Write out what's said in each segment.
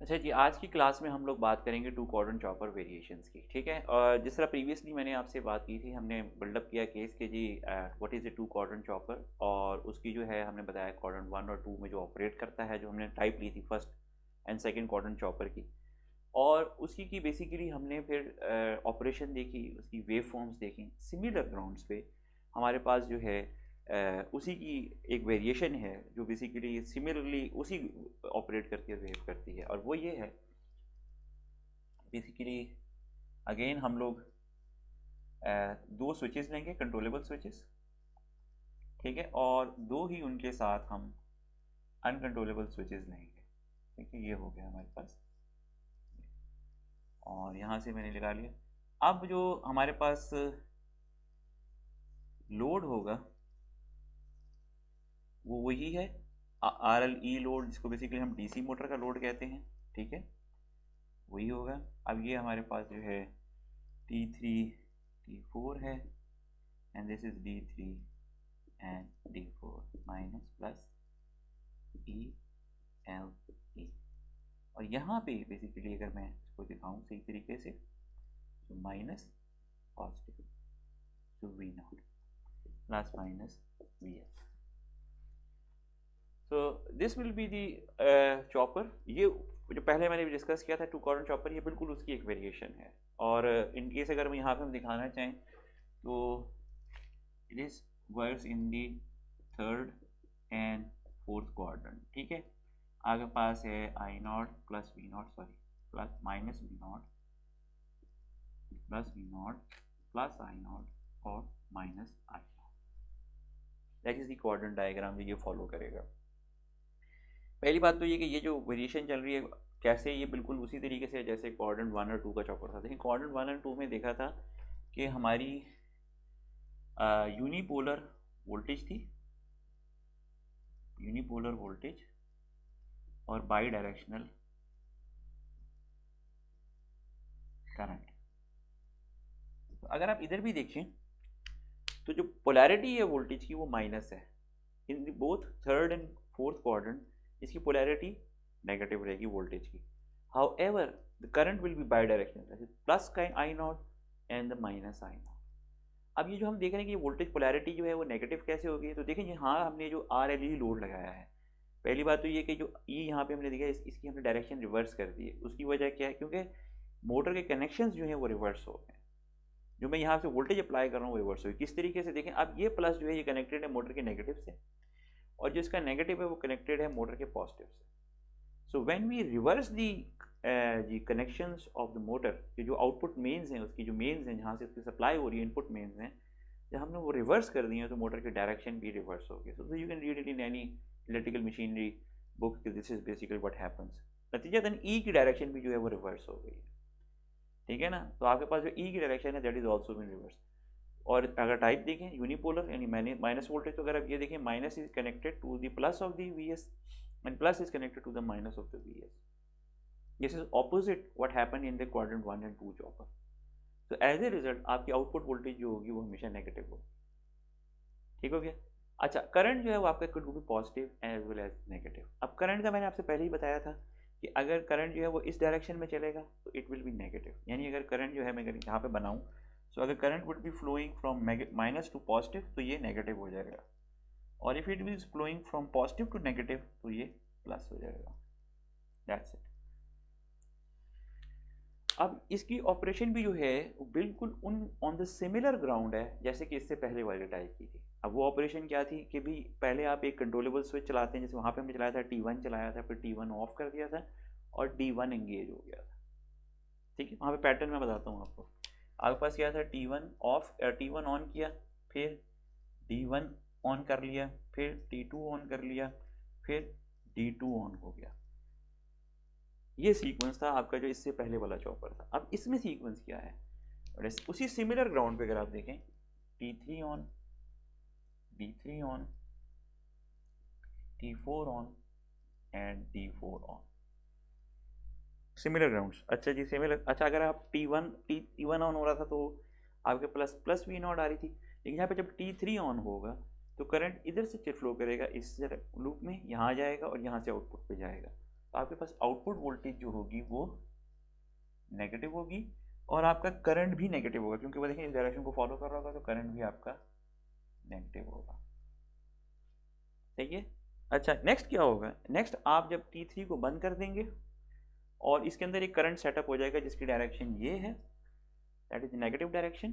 अच्छा जी, आज की क्लास में हम लोग बात करेंगे टू क्वाड्रेंट चॉपर वेरिएशंस की, ठीक है? और जिस तरह प्रीवियसली मैंने आपसे बात की थी, हमने बिल्डअप किया केस कि जी what is a two quadrant chopper, और उसकी जो है हमने बताया क्वाड्रेंट 1 और 2 में जो ऑपरेट करता है, जो हमने टाइप ली थी first and second quadrant chopper की। और उसकी की बेसिकली हमने फिर ऑपरेशन देखी, उसकी वेव फॉर्म्स देखी। सिमिलर ग्राउंड्स पे हमारे पास जो है उसी की एक वेरिएशन है जो बेसिकली सिमिलरली उसी ऑपरेट करती है, बिहेव करती है, और वो ये है बेसिकली। अगेन हम लोग दो स्विचेस लेंगे, कंट्रोलेबल स्विचेस, ठीक है, और दो ही उनके साथ हम अनकंट्रोलेबल स्विचेस लेंगे, ठीक है। ये हो गया हमारे पास, और यहाँ से मैंने लगा लिया। अब जो हमारे पास लोड होगा वो वही है, आर एल ई लोड, जिसको बेसिकली हम डीसी मोटर का लोड कहते हैं, ठीक है, वही होगा। अब ये हमारे पास जो है T3 T4 है, and this is D3 and D4 minus plus E L E। और यहाँ पे बेसिकली अगर मैं इसको दिखाऊं सही तरीके से, तो माइनस पॉजिटिव, तो V not plus minus V S. So this will be the chopper. ये जो पहले मैंने डिस्कस किया था टू कॉर्नर चॉपर, ये बिल्कुल उसकी एक वेरिएशन है। और इन केस अगर हम यहाँ पे हम दिखाना चाहें तो it is works in the third and fourth quadrant, ठीक है। आगे पास है I naught plus V naught, sorry, plus minus V naught plus V naught plus I naught और minus I naught. That is the quadrant diagram जो ये follow करेगा। पहली बात तो ये कि ये जो वेरिएशन चल रही है कैसे, ये बिल्कुल उसी तरीके से जैसे क्वाड्रेंट 1 और 2 का चॉपर था। देखिए क्वाड्रेंट 1 और 2 में देखा था कि हमारी यूनिपोलर वोल्टेज थी, यूनिपोलर वोल्टेज, और बाई डायरेक्शनल करंट। तो अगर आप इधर भी देखें तो जो पोलैरिटी है वोल्टेज की वो माइनस है। In both third and fourth quadrant इसकी पोलैरिटी नेगेटिव रहेगी वोल्टेज की। However the current will be bidirectional, plus का I naught and the minus I naught. अब ये जो हम देख रहे हैं कि वोल्टेज पोलैरिटी जो है वो नेगेटिव कैसे होगी, तो देखें यहाँ हमने जो आर एल ई लोड लगाया है, पहली बात तो ये कि जो ई यहाँ पे हमने देखा इसकी हमने डायरेक्शन रिवर्स कर दी है। उसकी वजह क्या है, क्योंकि मोटर के कनेक्शंस जो हैं वो रिवर्स हो गए। जो मैं यहाँ से वोल्टेज अप्लाई कर रहा हूँ वो रिवर्स हुई। किस तरीके से देखें, अब ये प्लस जो है ये कनेक्टेड है मोटर के नेगेटिव से, और जो इसका नेगेटिव है वो कनेक्टेड है मोटर के पॉजिटिव से। So when we reverse the connections of the motor, कि जो आउटपुट मेन्स हैं उसकी, जो मेन्स हैं जहाँ से उसकी सप्लाई हो रही है, इनपुट मेन्स हैं, जब हमने वो रिवर्स कर दिए तो मोटर की डायरेक्शन भी रिवर्स हो गई। So you can read it in any electrical machinery book, this is basically what happens. नतीजतन ई की डायरेक्शन भी जो है वो रिवर्स हो गई है, ठीक है ना। तो आपके पास जो ई की डायरेक्शन है that is also been reverse. और अगर टाइप देखें यूनिपोलर यानी माइनस वोल्टेज, तो अगर आप ये देखें minus is connected to the plus of the V S and plus is connected to the minus of the V S. This is opposite what happen in the quadrant 1 and 2 chopper. तो as a result आपकी output voltage जो होगी वो हमेशा negative होगी, ठीक हो गया। अच्छा, करंट जो है वो आपका could be positive as well as negative. अब करंट का मैंने आपसे पहले ही बताया था कि अगर करंट जो है वो इस डायरेक्शन में चलेगा तो इट विल बी नेगेटिव, यानी अगर करंट जो है मैं अगर यहाँ पे बनाऊँ, सो अगर current would be flowing from minus to positive तो ये नेगेटिव हो जाएगा, और if it is flowing from positive to negative तो ये प्लस हो जाएगा। That's it. अब इसकी ऑपरेशन भी जो है वो बिल्कुल उन ऑन द सिमिलर ग्राउंड है जैसे कि इससे पहले वाली टाइप की थी। अब वो ऑपरेशन क्या थी कि भी पहले आप एक कंट्रोलेबल स्विच चलाते हैं, जैसे वहाँ पे हमने चलाया था T1 चलाया था, फिर T1 ऑफ कर दिया था और D1 एंगेज हो गया था, ठीक है। वहाँ पे पैटर्न मैं बताता हूँ आपको। आपके पास क्या था, T1 ऑफ, T1 ऑन किया, फिर D1 ऑन कर लिया, फिर T2 ऑन कर लिया, फिर D2 ऑन हो गया। ये सीक्वेंस था आपका जो इससे पहले वाला चॉपर था। अब इसमें सीक्वेंस क्या है, और उसी सिमिलर ग्राउंड पे अगर आप देखें, T3 on, D3 on, T4 on and D4 on, similar grounds. अच्छा जी, सिमिलर। अच्छा, अगर आप T1 ऑन हो रहा था तो आपके प्लस प्लस वी नॉट आ रही थी, लेकिन यहाँ पे जब T3 ऑन होगा तो करंट इधर से फ्लो करेगा, इस लूप में यहाँ आ जाएगा और यहाँ से आउटपुट पे जाएगा। तो आपके पास आउटपुट वोल्टेज जो होगी वो नेगेटिव होगी और आपका करंट भी नेगेटिव होगा, क्योंकि वो देखिए इस डायरेक्शन को फॉलो कर रहा होगा तो करंट भी आपका नेगेटिव होगा। सही है। अच्छा, नेक्स्ट क्या होगा, नेक्स्ट आप जब T3 को बंद कर देंगे और इसके अंदर एक करंट सेटअप हो जाएगा जिसकी डायरेक्शन ये है, दैट इज नेगेटिव डायरेक्शन।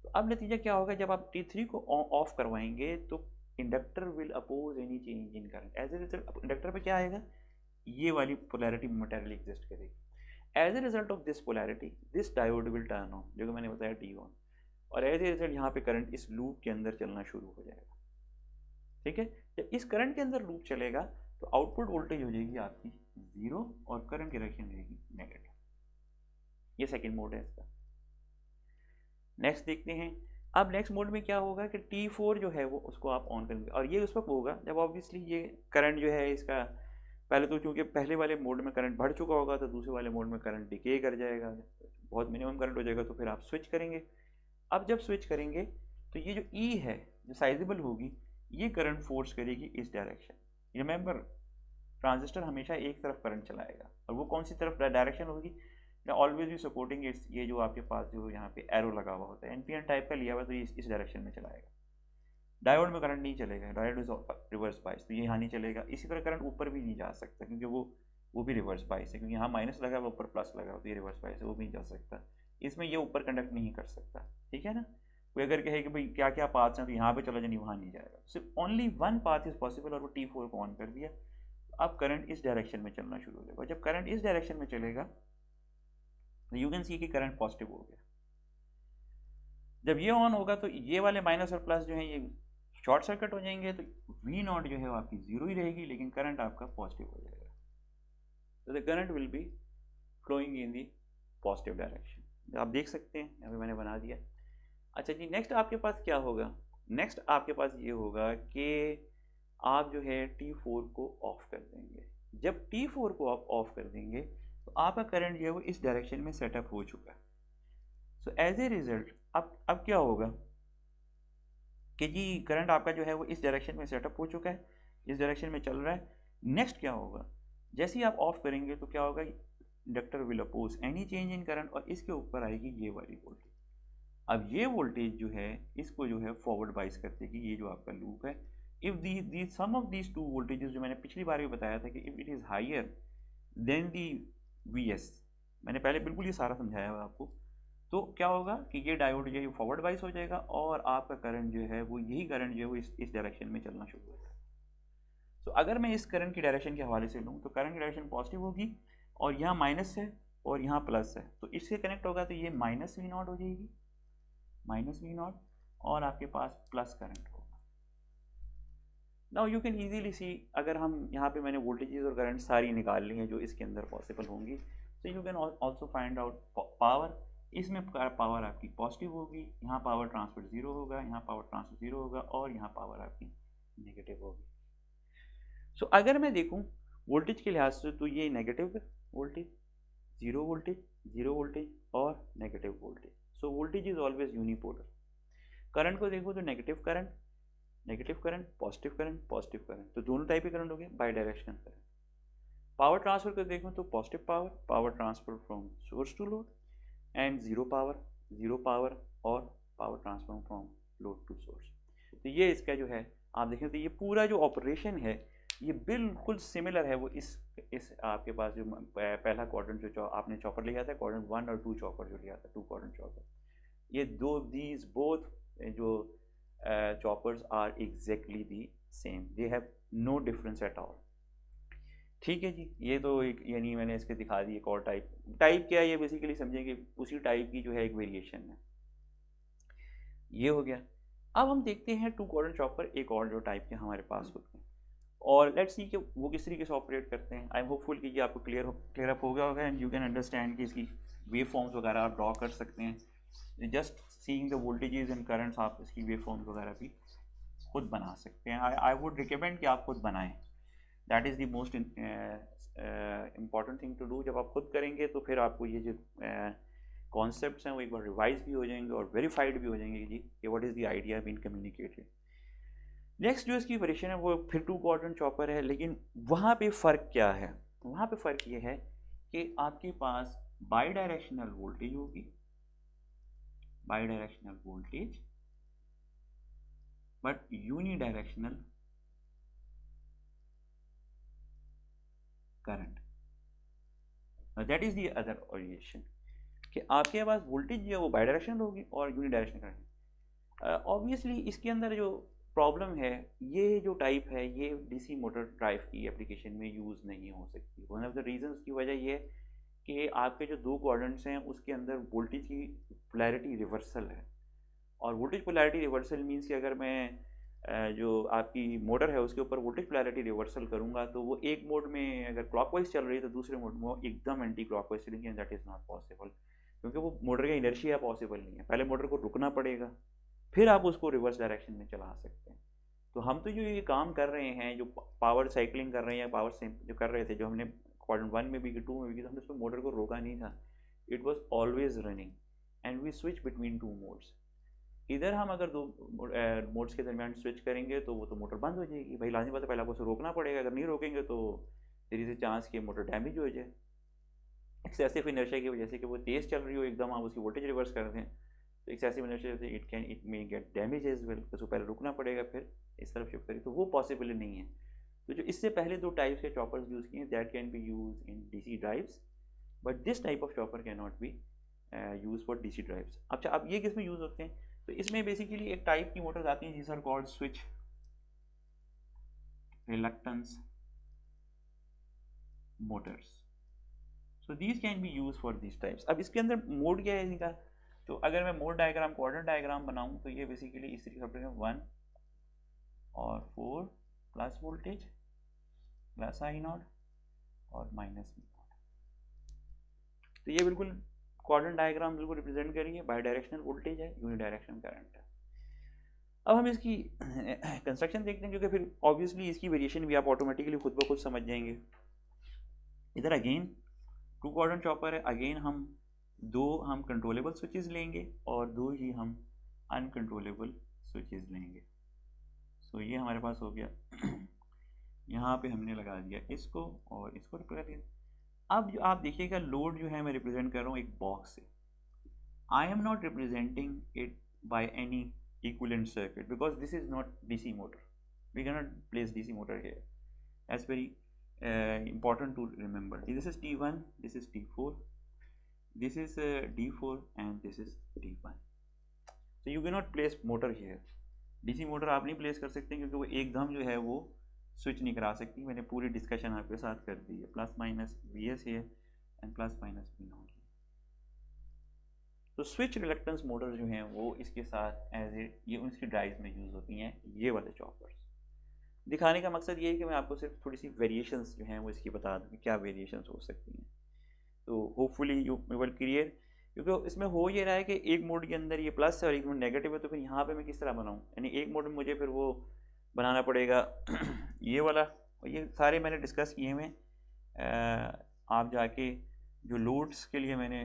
तो अब नतीजा क्या होगा, जब आप T3 को ऑफ करवाएंगे तो inductor will oppose any change in current. As a result inductor पे क्या आएगा, ये वाली पोलैरिटी मोमेंटली एग्जिस्ट करेगी। As a result of this polarity this diode will turn on, जो कि मैंने बताया टी ऑन, और एज ए रिजल्ट यहाँ पे करंट इस लूप के अंदर चलना शुरू हो जाएगा। ठीक है, जब इस करंट के अंदर लूप चलेगा तो आउटपुट वोल्टेज हो जाएगी आपकी 0 और करंट डायरेक्शन रहेगी नेगेटिव। ये सेकेंड मोड है इसका। नेक्स्ट देखते हैं। अब नेक्स्ट मोड में क्या होगा कि T4 जो है वो उसको आप ऑन करेंगे, और ये उस वक्त होगा जब ऑब्वियसली ये करंट जो है इसका पहले तो चूंकि पहले वाले मोड में करंट बढ़ चुका होगा तो दूसरे वाले मोड में करंट डिके कर जाएगा, बहुत मिनिमम करंट हो जाएगा, तो फिर आप स्विच करेंगे। अब जब स्विच करेंगे तो ये जो E है जो साइजेबल होगी ये करंट फोर्स करेगी इस डायरेक्शन। रिमेंबर ट्रांजिस्टर हमेशा एक तरफ करंट चलाएगा, और वो कौन सी तरफ डायरेक्शन होगी, ऑलवेज भी सपोर्टिंग इट्स, ये जो आपके पास जो यहाँ पे एरो लगा हुआ होता है NPN टाइप का लिया हुआ तो ये इस डायरेक्शन में चलाएगा। डायोड में करंट नहीं चलेगा, डायोड इज रिवर्स बाइस, तो ये यहाँ नहीं चलेगा। इसी तरह करंट ऊपर भी नहीं जा सकता क्योंकि वो भी रिवर्स बाइस है, क्योंकि यहाँ माइनस लगा हुआ ऊपर प्लस लगा हुआ तो ये रिवर्स बाइस है, वो भी नहीं जा सकता। इसमें ये ऊपर कंडक्ट नहीं कर सकता। ठीक है ना, कोई अगर कहे कि भाई क्या क्या पाथ्स हैं तो यहाँ पे चला जाए, वहाँ नहीं जाएगा, सिर्फ only one path is possible, और वो T4 को ऑन कर दिया। अब करंट इस डायरेक्शन में चलना शुरू हो जाएगा। जब करंट इस डायरेक्शन में चलेगा यू कैन सी कि करंट पॉजिटिव हो गया। जब ये ऑन होगा तो ये वाले माइनस और प्लस जो है ये शॉर्ट सर्किट हो जाएंगे, तो V0 जो है वो आपकी 0 ही रहेगी, लेकिन करंट आपका पॉजिटिव हो जाएगा। तो the current will be flowing in the positive direction. आप देख सकते हैं यहाँ पे मैंने बना दिया। अच्छा जी, नेक्स्ट आपके पास क्या होगा, नेक्स्ट आपके पास ये होगा कि आप जो है T4 को ऑफ कर देंगे। जब T4 को आप ऑफ कर देंगे तो आपका करंट जो है वो इस डायरेक्शन में सेटअप हो चुका है। सो एज ए रिजल्ट अब क्या होगा कि जी करंट आपका जो है वो इस डायरेक्शन में सेटअप हो चुका है, इस डायरेक्शन में चल रहा है। नेक्स्ट क्या होगा, जैसे ही आप ऑफ करेंगे तो क्या होगा, inductor will oppose any change in current, और इसके ऊपर आएगी ये वाली वोल्टेज। अब ये वोल्टेज जो है इसको जो है फॉरवर्ड बाइस कर देगी, ये जो आपका लूप है। If the sum of these two voltages, जो मैंने पिछली बार भी बताया था कि if it is higher than the Vs, मैंने पहले बिल्कुल ये सारा समझाया हुआ आपको, तो क्या होगा कि ये डायोड जो है फॉरवर्ड बाइस हो जाएगा और आपका करंट जो है वो यही करंट जो है वो इस डायरेक्शन में चलना शुरू हो जाएगा। तो अगर मैं इस करंट की डायरेक्शन के हवाले से लूँ तो करंट की डायरेक्शन पॉजिटिव होगी, और यहाँ माइनस है और यहाँ प्लस है, तो इससे कनेक्ट होगा तो ये माइनस V0 हो जाएगी, माइनस V0, और आपके पास प्लस करंट होगा। नाउ यू कैन इजीली सी, अगर हम यहाँ पे मैंने वोल्टेजेस और करंट सारी निकाल ली हैं जो इसके अंदर पॉसिबल होंगी, तो you can also find out power. इसमें पावर आपकी पॉजिटिव होगी, यहाँ पावर ट्रांसफर 0 होगा, यहाँ पावर ट्रांसफर 0 होगा, और यहाँ पावर आपकी नेगेटिव होगी। सो अगर मैं देखूँ वोल्टेज के लिहाज से तो ये नेगेटिव वोल्टेज, जीरो वोल्टेज और negative voltage. So voltage is always unipolar. Current को देखो तो नेगेटिव करंट, पॉजिटिव करंट, तो दोनों टाइप के करंट हो गए, bidirectional current. Power transfer को देखो तो positive power transfer from source to load, and zero power और power transfer from load to source. तो ये इसका जो है आप देखें तो ये पूरा जो ऑपरेशन है ये बिल्कुल सिमिलर है वो इस आपके पास जो पहला क्वाड्रेंट जो आपने चॉपर लिया था, क्वाड्रेंट 1 और 2 चॉपर जो लिया था, 2 क्वाड्रेंट चॉपर, ये दीज बोथ जो choppers are exactly the same, they have no difference at all. ठीक है जी, ये तो एक यानी मैंने इसके दिखा दी एक और टाइप क्या है, ये बेसिकली समझेंगे उसी टाइप की जो है एक वेरिएशन है। ये हो गया। अब हम देखते हैं 2 क्वाड्रेंट चॉपर एक और जो टाइप के हमारे पास होते हैं, और लेट्स सी कि वो किस तरीके से ऑपरेट करते हैं। आई एम होपफुल कि ये आपको क्लियर अप हो गया होगा, एंड यू कैन अंडरस्टैंड कि इसकी वेव फॉर्म्स वगैरह आप ड्रॉ कर सकते हैं। Just seeing the voltages and currents आप इसकी वेव फॉर्म्स वगैरह भी खुद बना सकते हैं। आई वुड रिकमेंड कि आप खुद बनाएं, that is the most important thing to do. जब आप खुद करेंगे तो फिर आपको ये जो कॉन्सेप्ट्स हैं वो एक बार रिवाइज भी हो जाएंगे और वेरीफाइड भी हो जाएंगे जी कि what is the idea been communicated. Next जो इसकी वेरिएशन है वो फिर 2 क्वाड्रेंट चॉपर है, लेकिन वहाँ पे फ़र्क क्या है, वहाँ पे फ़र्क ये है कि आपके पास बाई डायरेक्शनल वोल्टेज होगी, by directional voltage, but unidirectional current. That is the other variation कि आपके पास वोल्टेज जो है वो बाई डायरेक्शनल होगी और यूनिडायरेक्शनल करंट। ऑब्वियसली इसके अंदर जो प्रॉब्लम है, ये जो टाइप है ये डीसी मोटर ड्राइव की एप्लीकेशन में यूज़ नहीं हो सकती। वन ऑफ द रीजंस की वजह ये है कि आपके जो दो क्वाड्रेंट्स हैं उसके अंदर वोल्टेज की पोलैरिटी रिवर्सल है, और वोल्टेज पोलैरिटी रिवर्सल मीन्स कि अगर मैं जो आपकी मोटर है उसके ऊपर वोल्टेज पोलैरिटी रिवर्सल करूंगा तो वो एक मोड में अगर क्लॉकवाइज चल रही है तो दूसरे मोड में वो एकदम एंटी क्लॉकवाइज चलेंगे, and that is not possible, क्योंकि वो मोटर का इनर्शिया पॉसिबल नहीं है। पहले मोटर को रुकना पड़ेगा, फिर आप उसको रिवर्स डायरेक्शन में चला सकते हैं। तो हम तो जो ये काम कर रहे हैं, जो पावर साइकिलिंग कर रहे हैं या पावर जो कर रहे थे, जो हमने क्वाड्रेंट 1 में भी 2 में भी, तो हमने उसमें मोटर को रोका नहीं था, it was always running and we switch between two modes. इधर हम अगर दो मोड्स के दरमियान स्विच करेंगे तो वो तो मोटर बंद हो जाएगी, भाई लाजमी बात है, पहले आपको उसे रोकना पड़ेगा, अगर नहीं रोकेंगे तो देयर इज ए चांस कि मोटर डैमेज हो जाए एक्सेसिव इनर्शिया की वजह से, कि वो तेज़ चल रही हो एकदम आप उसकी वोल्टेज रिवर्स कर दें, तो एक्सेसिव इनर्शिया से it may get damage as well, उसको पहले रुकना पड़ेगा फिर इस तरफ शिफ्ट करें, तो वो पॉसिबल नहीं है। तो जो इससे पहले दो टाइप्स के चॉपर्स यूज़ किए that can be use in DC drives, but this type of chopper can not be use for DC drives. अच्छा, अब ये किस में यूज़ होते हैं? तो इसमें बेसिकली एक टाइप की मोटर्स आती हैं जिस are called switch reluctance motors, so these can be use for this types. अब इसके अंदर मोड क्या है इनका? तो अगर मैं मोड डायग्राम, क्वाड्रेंट डायग्राम बनाऊं तो ये बेसिकली इस तरीके से 1 और 4 plus voltage plus I naught और माइनस वी नॉट, तो ये बिल्कुल क्वाड्रेंट डायग्राम बिल्कुल रिप्रेजेंट करेंगे, बाई डायरेक्शनल वोल्टेज है, यूनिडायरेक्शनल करंट है। अब हम इसकी कंस्ट्रक्शन देखते हैं, क्योंकि फिर ऑब्वियसली इसकी वेरिएशन भी आप ऑटोमेटिकली खुद ब खुद समझ जाएंगे। इधर अगेन 2 क्वाड्रेंट चॉपर है, अगेन हम कंट्रोलेबल स्विचेस लेंगे और 2 ही हम अनकंट्रोलेबल स्विचेस लेंगे। सो ये हमारे पास हो गया यहाँ पे हमने लगा दिया इसको और इसको रिप्रेजेंट दिया। अब जो आप देखिएगा लोड जो है मैं रिप्रेजेंट कर रहा हूँ एक बॉक्स से, I am not representing it by any equivalent circuit because this is not DC motor, we cannot place DC motor here, that's very important to remember. This is T1, this is T4, this is D4 and this is D1, so you cannot place motor here, DC motor आप नहीं place कर सकते क्योंकि वो एकदम जो है वो स्विच नहीं करा सकती। मैंने पूरी डिस्कशन आपके साथ कर दी है, प्लस माइनस VS है and plus minus V not. तो स्विच रिलक्टेंस मोटर जो हैं वो इसके साथ एज ए ये उसकी ड्राइव्स में यूज़ होती हैं, ये वाले चॉपर्स। दिखाने का मकसद ये है कि मैं आपको सिर्फ थोड़ी सी वेरिएशंस जो हैं वो इसकी बता दूँ कि क्या वेरिएशंस हो सकती हैं, तो होपफुली यू विल क्लियर। क्योंकि इसमें हो ये रहा है कि एक मोड के अंदर ये प्लस है और एक मोड नेगेटिव है, तो फिर यहाँ पे मैं किस तरह बनाऊँ, यानी एक मोड में मुझे फिर वो बनाना पड़ेगा ये वाला, और ये सारे मैंने डिस्कस किए हुए, आप जाके जो लोड्स के लिए मैंने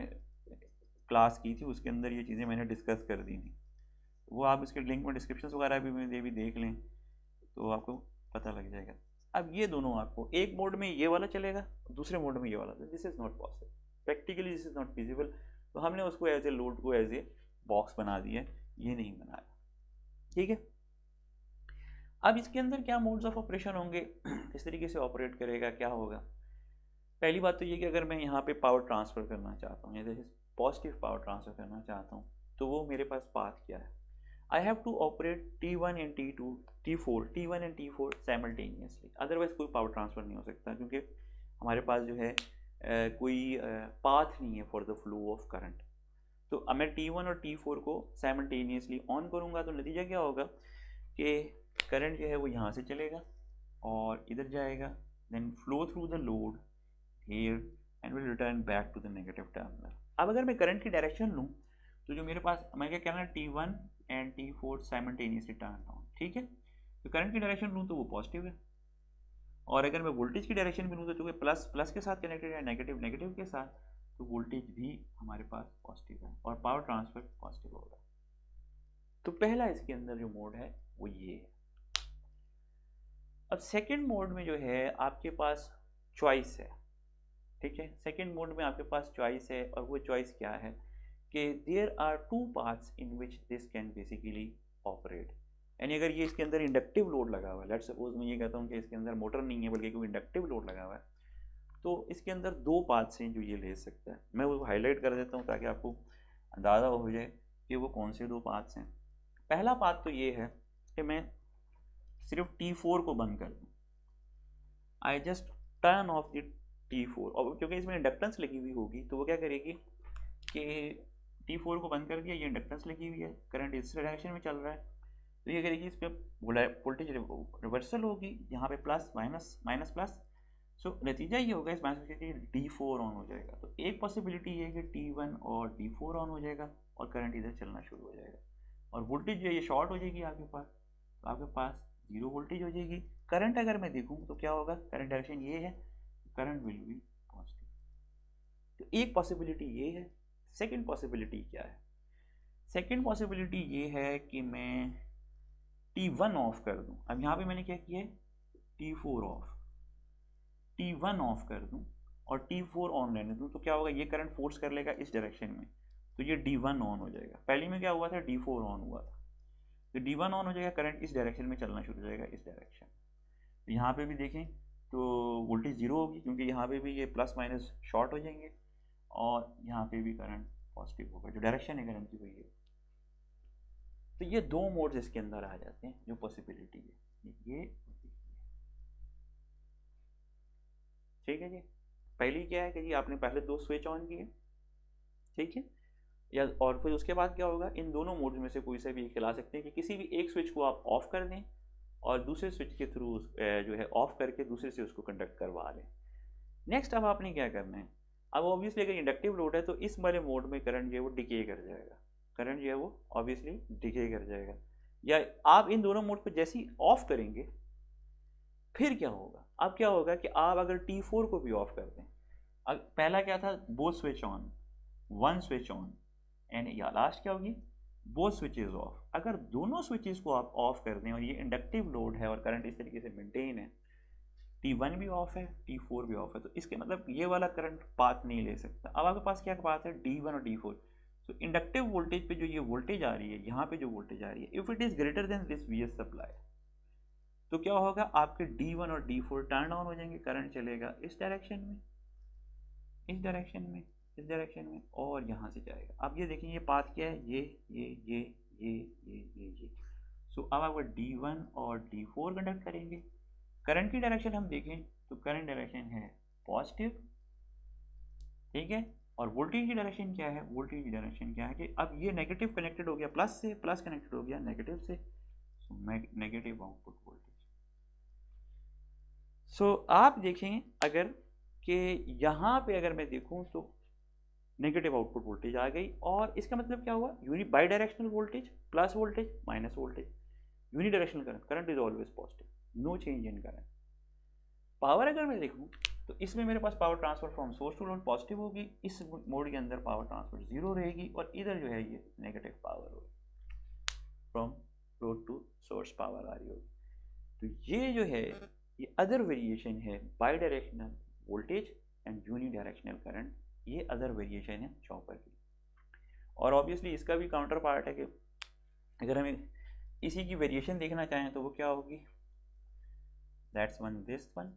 क्लास की थी उसके अंदर ये चीज़ें मैंने डिस्कस कर दी थी, वो आप इसके लिंक में डिस्क्रिप्शन वगैरह भी देख लें तो आपको पता लग जाएगा। अब ये दोनों आपको एक मोड में ये वाला चलेगा, दूसरे मोड में ये वाला, this is not possible, practically this is not feasible, तो हमने उसको एज ए लोड को एज ए बॉक्स बना दिया, ये नहीं बनाया, ठीक है। अब इसके अंदर क्या मोड्स ऑफ ऑपरेशन होंगे, किस तरीके से ऑपरेट करेगा, क्या होगा? पहली बात तो ये कि अगर मैं यहाँ पे पावर ट्रांसफ़र करना चाहता हूँ, जैसे पॉजिटिव पावर ट्रांसफ़र करना चाहता हूँ, तो वो मेरे पास पाथ क्या है, I have to operate T1 and T1 and T4 simultaneously, otherwise कोई पावर ट्रांसफ़र नहीं हो सकता, क्योंकि हमारे पास जो है कोई पाथ नहीं है for the flow of current. तो अब मैं T1 और T4 को साइमल्टेनियसली ऑन करूँगा तो नतीजा क्या होगा कि करंट जो है वो यहाँ से चलेगा और इधर जाएगा, then flow through the load here and will return back to the negative terminal। अब अगर मैं करंट की डायरेक्शन लूँ तो जो मेरे पास, मैं क्या कहना है, T1 and T4 simultaneously turn on, ठीक है। तो करंट की डायरेक्शन लूँ तो वो पॉजिटिव है, और अगर मैं वोल्टेज की डायरेक्शन भी लूँ तो चूँकि प्लस प्लस के साथ कनेक्टेड है, नेगेटिव नेगेटिव के साथ, तो वोल्टेज भी हमारे पास पॉजिटिव है और पावर ट्रांसफर पॉजिटिव होगा। तो पहला इसके अंदर जो मोड है वो ये है। अब सेकेंड मोड में जो है आपके पास चॉइस है, ठीक है। सेकेंड मोड में आपके पास चॉइस है, और वो चॉइस क्या है कि there are two paths in which this can basically operate. यानी अगर ये इसके अंदर इंडक्टिव लोड लगा हुआ है, लेट्स सपोज मैं ये कहता हूँ कि इसके अंदर मोटर नहीं है बल्कि कोई इंडक्टिव लोड लगा हुआ है, तो इसके अंदर दो पाथ्स हैं जो ये ले सकता है। मैं वो हाईलाइट कर देता हूँ ताकि आपको अंदाज़ा हो जाए कि वो कौन से दो पाथ्स हैं। पहला पाथ तो ये है कि मैं सिर्फ T4 को बंद कर दूँ, I just turn off the T4, और क्योंकि इसमें इंडक्टेंस लगी हुई होगी तो वो क्या करेगी कि T4 को बंद कर दिया, ये इंडक्टेंस लगी हुई है, करंट इस डायरेक्शन में चल रहा है, तो ये करेगी इस पर वोल्टेज रिवर्सल होगी, यहाँ पे प्लस माइनस माइनस प्लस, सो नतीजा ये होगा इस माइनस के D4 ऑन हो जाएगा। तो एक पॉसिबिलिटी ये है कि T1 और D4 ऑन हो जाएगा और करंट इधर चलना शुरू हो जाएगा, और वोल्टेज जो है ये शॉर्ट हो जाएगी आपके पास, तो आपके पास जीरो वोल्टेज हो जाएगी। करंट अगर मैं देखूँ तो क्या होगा, करंट डायरेक्शन ये है, करंट विल बी पॉजिटिव। तो एक पॉसिबिलिटी ये है। सेकंड पॉसिबिलिटी क्या है, सेकंड पॉसिबिलिटी ये है कि मैं T1 ऑफ कर दूं। अब यहाँ पे मैंने क्या किया है, T4 ऑफ, T1 ऑफ कर दूं और T4 ऑन रहने दूं, तो क्या होगा, ये करंट फोर्स कर लेगा इस डायरेक्शन में, तो ये D1 ऑन हो जाएगा। पहले में क्या हुआ था, D4 ऑन हुआ था, तो D1 ऑन हो जाएगा, करंट इस डायरेक्शन में चलना शुरू हो जाएगा, इस डायरेक्शन। तो यहाँ पे भी देखें तो वोल्टेज जीरो होगी क्योंकि यहाँ पे भी ये प्लस माइनस शॉर्ट हो जाएंगे, और यहाँ पे भी करंट पॉजिटिव होगा, जो डायरेक्शन है करंट की वही है। तो ये दो मोड्स इसके अंदर आ जाते हैं जो पॉसिबिलिटी है, ये ठीक है जी। पहली क्या है कि जी आपने पहले दो स्विच ऑन किए, ठीक है, या और फिर उसके बाद क्या होगा, इन दोनों मोड्स में से कोई सा भी एक चला सकते हैं कि किसी भी एक स्विच को आप ऑफ कर दें और दूसरे स्विच के थ्रू जो है ऑफ करके दूसरे से उसको कंडक्ट करवा लें। नेक्स्ट अब आपने क्या करना है, अब ऑब्वियसली अगर इंडक्टिव लोड है तो इस वाले मोड में करंट जो है वो डिके कर जाएगा, करंट जो है वो ऑब्वियसली डिके कर जाएगा। या आप इन दोनों मोड को जैसे ही ऑफ करेंगे फिर क्या होगा, अब क्या होगा कि आप अगर T4 को भी ऑफ कर दें, पहला क्या था, both switch on, one switch on, and या लास्ट क्या होगी, बोथ स्विचेस ऑफ। अगर दोनों स्विचेस को आप ऑफ कर दें और ये इंडक्टिव लोड है और करंट इस तरीके से मेंटेन है, T1 भी ऑफ है, T4 भी ऑफ है, तो इसके मतलब ये वाला करंट पाथ नहीं ले सकता। अब आपके पास क्या पाथ है, D1 और D4। तो इंडक्टिव वोल्टेज पे जो ये वोल्टेज आ रही है, यहाँ पे जो वोल्टेज आ रही है, if it is greater than this VS supply, तो क्या होगा, आपके D1 और D4 टर्न ऑन हो जाएंगे, करंट चलेगा इस डायरेक्शन में, इस डायरेक्शन में, इस डायरेक्शन में, और यहाँ से जाएगा। अब ये देखें ये पाथ क्या है, ये। सो अब आप D1 और D4 कंडक्ट करेंगे। करंट की डायरेक्शन हम देखें तो करंट डायरेक्शन है पॉजिटिव, ठीक है, और वोल्टेज की डायरेक्शन क्या है, वोल्टेज की डायरेक्शन क्या है कि अब ये नेगेटिव कनेक्टेड हो गया प्लस से, प्लस कनेक्टेड हो गया नेगेटिव से, सो नेगेटिव आउटपुट वोल्टेज। सो आप देखें अगर कि यहाँ पे अगर मैं देखूँ तो नेगेटिव आउटपुट वोल्टेज आ गई, और इसका मतलब क्या हुआ, bidirectional voltage plus voltage minus voltage, unidirectional current, current is always positive, no change in current. Power अगर मैं देखूँ तो इसमें मेरे पास power transfer from source to load positive होगी, इस मोड के अंदर पावर ट्रांसफर जीरो रहेगी, और इधर जो है ये नेगेटिव पावर होगी, from load to source power आ रही होगी। तो ये जो है ये अदर वेरिएशन है bidirectional voltage and unidirectional current, ये अदर वेरिएशन है चॉपर की। और ऑब्वियसली इसका भी काउंटर पार्ट है कि अगर हमें इसी की वेरिएशन देखना चाहें तो वो क्या होगी, दैट्स वन दिस वन,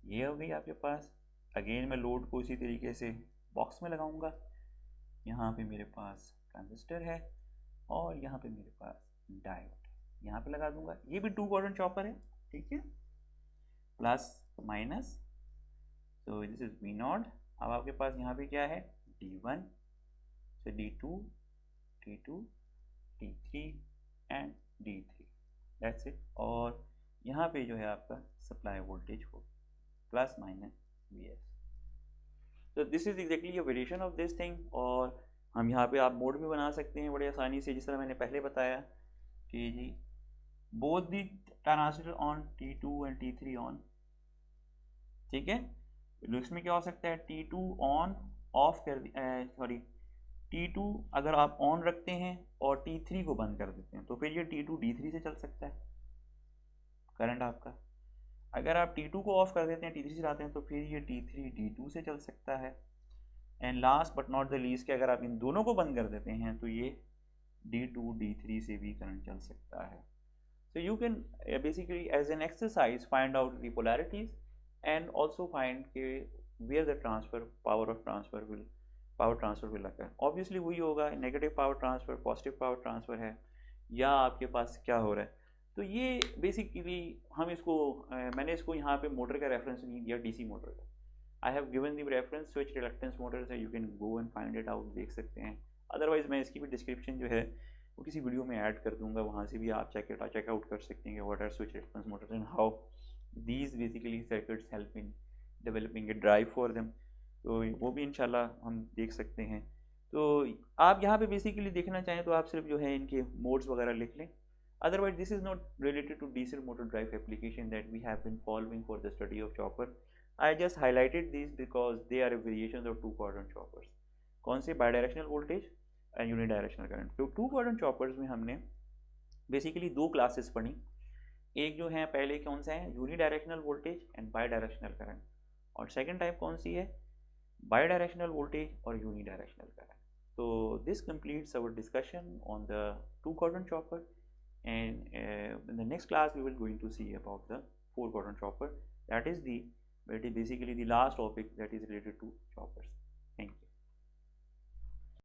ये हो गई आपके पास। अगेन मैं लोड को इसी तरीके से बॉक्स में लगाऊंगा, यहाँ पे मेरे पास ट्रांजिस्टर है और यहाँ पे मेरे पास डायोड, यहाँ पे लगा दूंगा, ये भी टू क्वाड्रेंट चॉपर है, ठीक है, प्लस माइनस, तो दिस इज V0। अब आपके पास यहाँ पे क्या है, D1 से D2, T2, T3 and D3, that's it. और यहाँ पे जो है आपका सप्लाई वोल्टेज हो प्लस माइनस VS। तो this is exactly a variation of this thing, और हम यहाँ पे आप मोड भी बना सकते हैं बड़े आसानी से, जिस तरह मैंने पहले बताया कि जी both the transistor on T2 and T3 on, ठीक है। इसमें क्या हो सकता है, T2 ऑन ऑफ कर सॉरी T2 अगर आप ऑन रखते हैं और T3 को बंद कर देते हैं तो फिर ये T2 D3 से चल सकता है करंट आपका। अगर आप T2 को ऑफ कर देते हैं, T3 चलाते हैं, तो फिर ये T3 T2 से चल सकता है। And last but not the least कि अगर आप इन दोनों को बंद कर देते हैं तो ये D2 D3 से भी करंट चल सकता है। So you can basically as an exercise find out the polarities and also find where the power transfer will occur. Obviously वही होगा, negative power transfer, positive power transfer है, या आपके पास क्या हो रहा है। तो ये बेसिकली हम इसको मैंने इसको यहाँ पे मोटर का रेफरेंस नहीं दिया, डीसी मोटर का। I have given the reference switch reluctance motor है, you can go and find it out, देख सकते हैं। अदरवाइज मैं इसकी भी डिस्क्रिप्शन जो है वो किसी वीडियो में ऐड कर दूंगा, वहाँ से भी आप चेकआउट कर सकते हैं what are switch reluctance motors and how these basically circuits help in developing a drive for them. तो वो भी इंशाल्लाह हम देख सकते हैं। तो आप यहाँ पे बेसिकली देखना चाहें तो आप सिर्फ जो है इनके मोड्स वगैरह लिख लें। Otherwise, this is not related to diesel motor drive application that we have been following for the study of chopper. I just highlighted these because they are variations of two quadrant choppers. कौन से? Bidirectional voltage and unidirectional current. तो two quadrant choppers में हमने basically दो classes पढ़ी। एक जो है पहले कौन सा है? Unidirectional voltage and bidirectional current. और second type कौन सी है? Bidirectional voltage और unidirectional current. So this completes our discussion on the two quadrant chopper. And in the next class we will going to see about the four quadrant chopper. That is basically the last topic that is related to choppers. Thank you.